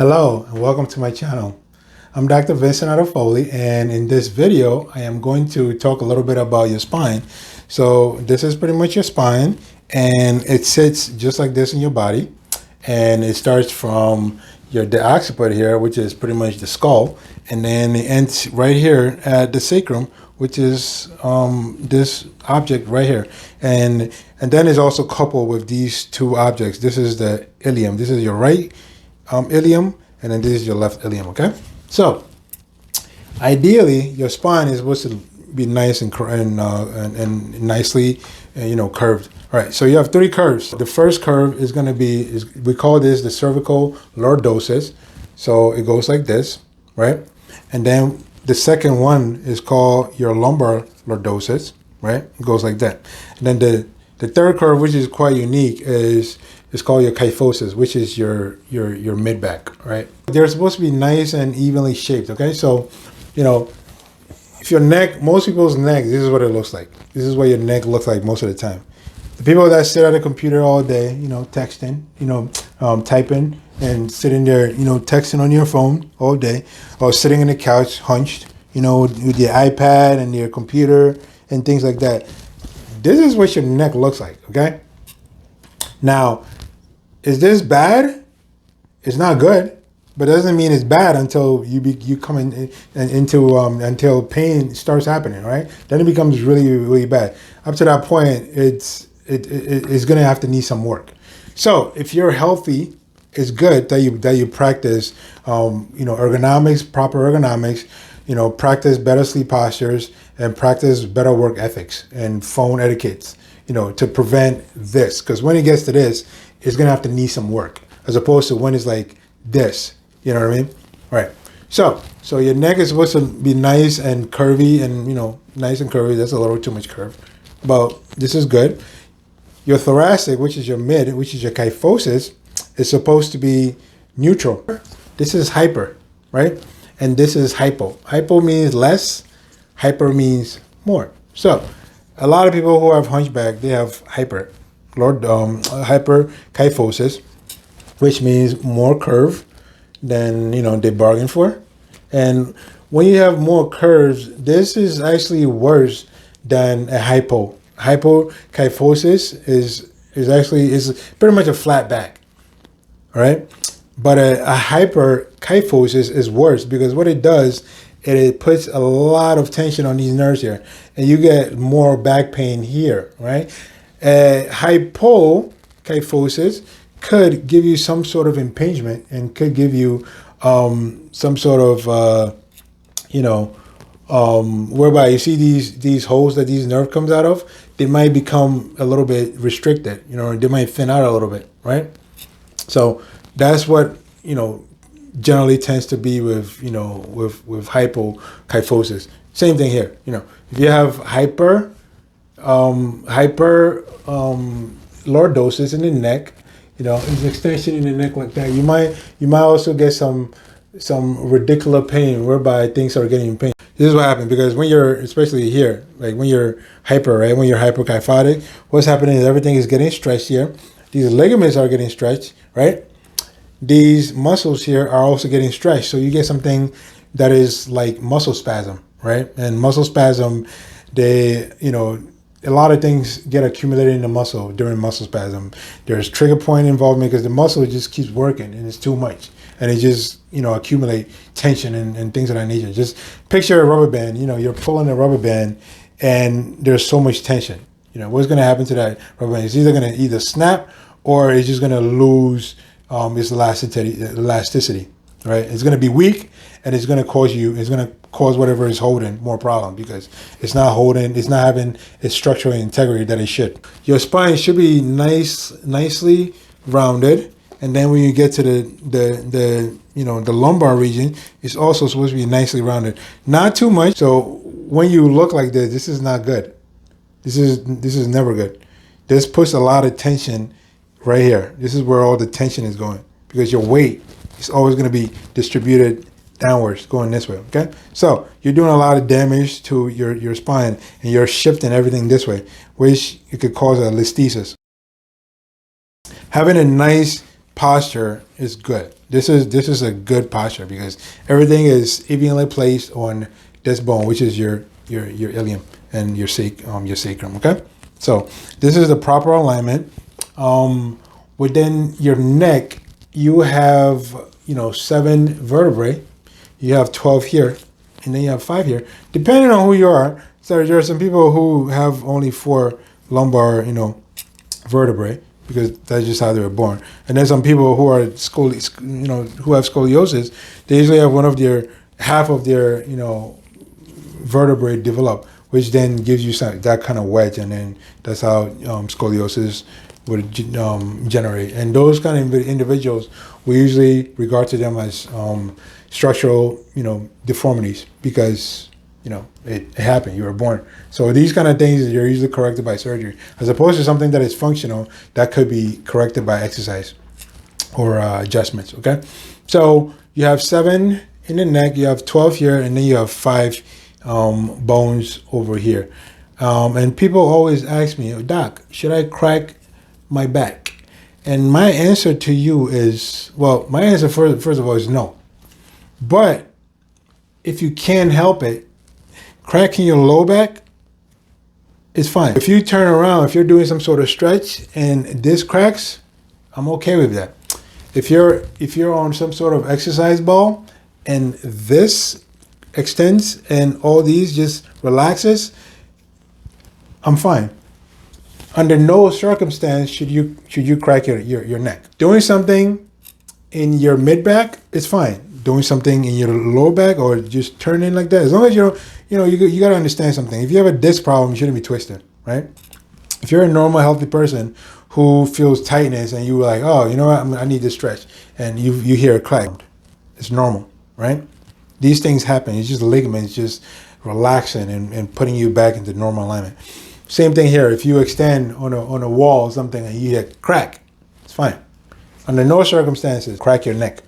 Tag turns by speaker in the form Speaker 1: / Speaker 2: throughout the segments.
Speaker 1: Hello and welcome to my channel. I'm Dr. Vincent Foley, and in this video I am going to talk a little bit about your spine. So this is pretty much your spine, and it sits just like this in your body, and it starts from the occiput here, which is pretty much the skull, and then it ends right here at the sacrum, which is this object right here, and then it's also coupled with these two objects. This is the ilium. This is your right ilium, and then this is your left ilium. Okay, so ideally your spine is supposed to be nice and nicely curved. All right, so you have three curves. The first curve is going to be, we call this the cervical lordosis. So it goes like this, right? And then the second one is called your lumbar lordosis, right? It goes like that. And then the third curve, which is quite unique, is called your kyphosis, which is your mid back, right? They're supposed to be nice and evenly shaped. Okay, so if your neck, most people's neck, this is what it looks like. This is what your neck looks like most of the time. The people that sit at a computer all day, texting, typing, and sitting there, texting on your phone all day, or sitting on the couch hunched, with your iPad and your computer and things like that. This is what your neck looks like. Okay. Now, is this bad? It's not good, but it doesn't mean it's bad until you come into until pain starts happening, right? Then it becomes really, really bad. Up to that point, it's going to have to need some work. So if you're healthy, it's good that you practice ergonomics, proper ergonomics, practice better sleep postures, and practice better work ethics and phone etiquettes, to prevent this. Because when it gets to this, it's going to have to need some work, as opposed to when it's like this. You know what I mean? All right. So your neck is supposed to be nice and curvy, and nice and curvy. That's a little too much curve, but this is good. Your thoracic, which is your mid, which is your kyphosis, is supposed to be neutral. This is hyper, right? And this is hypo. Hypo means less. Hyper means more. So a lot of people who have hunchback, they have hyper kyphosis, which means more curve than they bargain for. And when you have more curves, this is actually worse than a hypo. Hypokyphosis is pretty much a flat back, all right? But a hyperkyphosis is worse, because what it does, it puts a lot of tension on these nerves here, and you get more back pain here, right? Hypokyphosis could give you some sort of impingement, and could give you some sort of whereby you see these holes that these nerve comes out of, they might become a little bit restricted, they might thin out a little bit, right? So that's what generally tends to be with with hypokyphosis. Same thing here. If you have hyper lordosis in the neck, there's extension in the neck like that. You might also get some radicular pain, whereby things are getting pain. This is what happens, because when you're, especially here, like when you're hyper, right? When you're hyperkyphotic, what's happening is everything is getting stretched here. These ligaments are getting stretched, right? These muscles here are also getting stretched. So you get something that is like muscle spasm, right? And muscle spasm, a lot of things get accumulated in the muscle during muscle spasm. There's trigger point involvement, because the muscle just keeps working and it's too much. And it just, accumulate tension and things of that nature. Just picture a rubber band, you're pulling a rubber band and there's so much tension. What's going to happen to that rubber band? It's either going to snap, or it's just going to lose its elasticity, right? It's going to be weak, and it's going to cause whatever is holding more problem, because it's not having its structural integrity that it should. Your spine should be nicely rounded. And then when you get to the lumbar region, it's also supposed to be nicely rounded. Not too much. So when you look like this is not good. This is never good. This puts a lot of tension right here. This is where all the tension is going, because your weight is always going to be distributed downwards, going this way. Okay, so you're doing a lot of damage to your spine, and you're shifting everything this way, which it could cause a listhesis. Having a nice posture is good. This is a good posture because everything is evenly placed on this bone, which is your ilium and your sacrum. Okay, so this is the proper alignment. Within your neck, you have 7 vertebrae. You have 12 here, and then you have 5 here, depending on who you are. So there are some people who have only 4 lumbar, vertebrae, because that's just how they were born. And then some people who are who have scoliosis, they usually have half of their vertebrae develop, which then gives you that kind of wedge, and then that's how scoliosis would generate. And those kind of individuals, we usually regard to them as structural, deformities, because it happened. You were born. So these kind of things are usually corrected by surgery, as opposed to something that is functional that could be corrected by exercise or adjustments. Okay, so you have 7 in the neck, you have 12 here, and then you have 5 bones over here. And people always ask me, Doc, should I crack my back? And my answer to you is, well, my answer first of all is no. But if you can help it, cracking your low back is fine. If you turn around, if you're doing some sort of stretch and this cracks, I'm okay with that. If you're on some sort of exercise ball and this extends and all these just relaxes, I'm fine. Under no circumstance should you crack your neck. Doing something in your mid back is fine. Doing something in your lower back or just turning like that, as long as you got to understand something. If you have a disc problem, you shouldn't be twisted, right? If you're a normal, healthy person who feels tightness and you're like, oh, you know what, I need this stretch, and you hear a crack, it's normal, right? These things happen. It's just ligaments just relaxing and putting you back into normal alignment. Same thing here. If you extend on a wall or something and you hear crack, it's fine. Under no circumstances, crack your neck.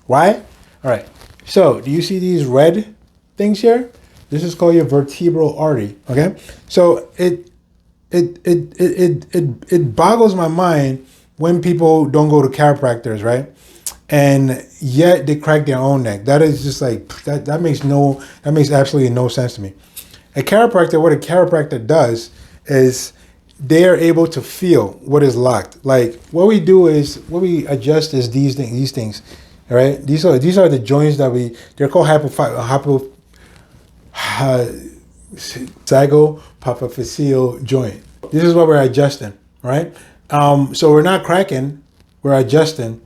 Speaker 1: Why? All right. So do you see these red things here? This is called your vertebral artery. Okay. So it boggles my mind when people don't go to chiropractors, right? And yet they crack their own neck. That is just like that makes absolutely no sense to me. What a chiropractor does is they are able to feel what is locked. Like what we adjust is these things. All right, these are the joints that they're called sagopapaphyseal joint. This is what we're adjusting, right? So we're not cracking, we're adjusting.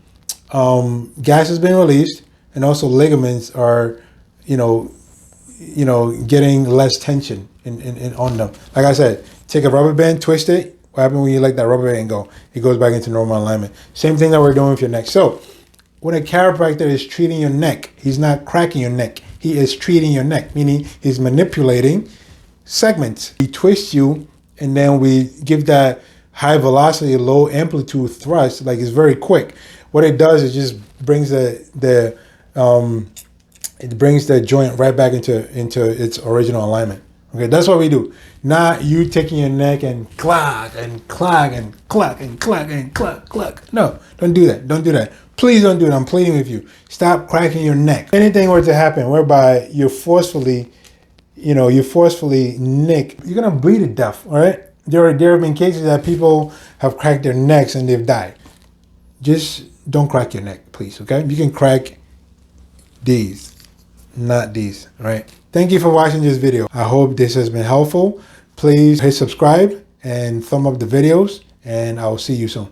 Speaker 1: Gas has been released, and also ligaments are, getting less tension in on them. Like I said, take a rubber band, twist it. What happens when you let that rubber band go? It goes back into normal alignment. Same thing that we're doing with your neck. So when a chiropractor is treating your neck, he's not cracking your neck. He is treating your neck, meaning he's manipulating segments. He twists you, and then we give that high velocity, low amplitude thrust. Like it's very quick. What it does is just brings the joint right back into its original alignment. Okay, that's what we do. Not you taking your neck and clack and clack and clack and clack and clack, clack. No, don't do that. Don't do that. Please don't do it. I'm pleading with you. Stop cracking your neck. Anything were to happen whereby you forcefully nick, you're gonna bleed to death. All right. There have been cases that people have cracked their necks and they've died. Just don't crack your neck, please. Okay. You can crack these, not these. All right. Thank you for watching this video. I hope this has been helpful. Please hit subscribe and thumb up the videos, and I'll see you soon.